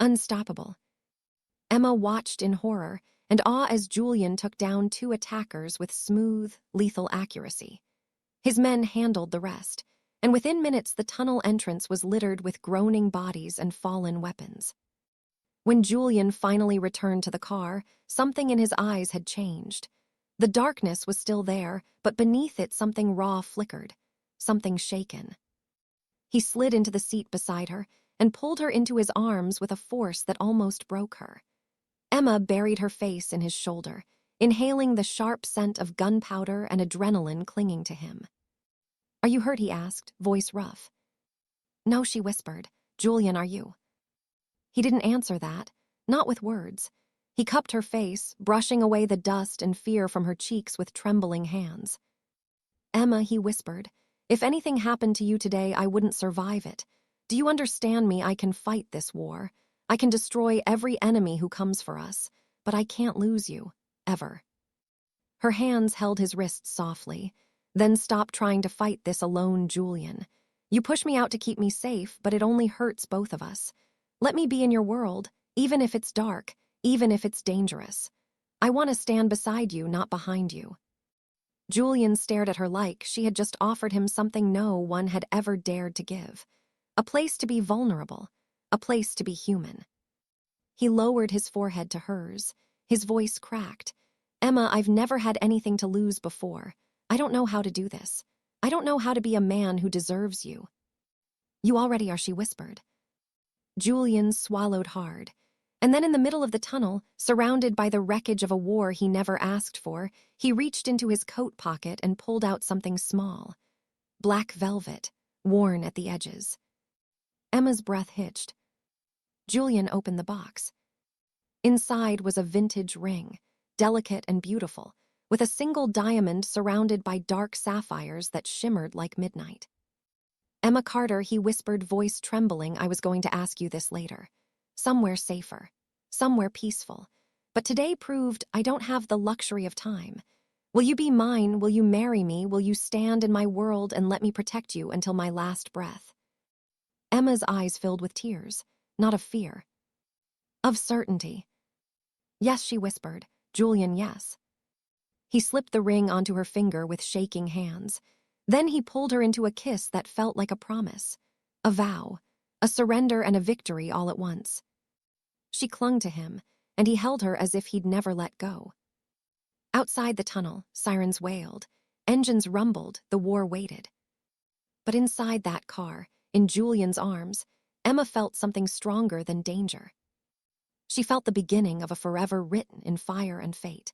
Unstoppable. Emma watched in horror and awe as Julian took down 2 attackers with smooth, lethal accuracy. His men handled the rest, and within minutes the tunnel entrance was littered with groaning bodies and fallen weapons. When Julian finally returned to the car, something in his eyes had changed. The darkness was still there, but beneath it something raw flickered, something shaken. He slid into the seat beside her and pulled her into his arms with a force that almost broke her. Emma buried her face in his shoulder, inhaling the sharp scent of gunpowder and adrenaline clinging to him. "Are you hurt?" he asked, voice rough. "No," she whispered. "Julian, are you?" He didn't answer that, not with words. He cupped her face, brushing away the dust and fear from her cheeks with trembling hands. "Emma," he whispered, "if anything happened to you today, I wouldn't survive it. Do you understand me? I can fight this war. I can destroy every enemy who comes for us, but I can't lose you, ever." Her hands held his wrists softly. "Then stop trying to fight this alone, Julian. You push me out to keep me safe, but it only hurts both of us. Let me be in your world, even if it's dark, even if it's dangerous. I want to stand beside you, not behind you." Julian stared at her like she had just offered him something no one had ever dared to give. A place to be vulnerable, a place to be human. He lowered his forehead to hers. His voice cracked. "Emma, I've never had anything to lose before. I don't know how to do this. I don't know how to be a man who deserves you." "You already are," she whispered. Julian swallowed hard. And then in the middle of the tunnel, surrounded by the wreckage of a war he never asked for, he reached into his coat pocket and pulled out something small. Black velvet, worn at the edges. Emma's breath hitched. Julian opened the box. Inside was a vintage ring, delicate and beautiful, with a single diamond surrounded by dark sapphires that shimmered like midnight. "Emma Carter," he whispered, voice trembling, "I was going to ask you this later. Somewhere safer, somewhere peaceful. But today proved I don't have the luxury of time. Will you be mine? Will you marry me? Will you stand in my world and let me protect you until my last breath?" Emma's eyes filled with tears, not of fear, of certainty. "Yes," she whispered. "Julian, yes." He slipped the ring onto her finger with shaking hands. Then he pulled her into a kiss that felt like a promise, a vow, a surrender and a victory all at once. She clung to him, and he held her as if he'd never let go. Outside the tunnel, sirens wailed, engines rumbled, the war waited. But inside that car, in Julian's arms, Emma felt something stronger than danger. She felt the beginning of a forever written in fire and fate.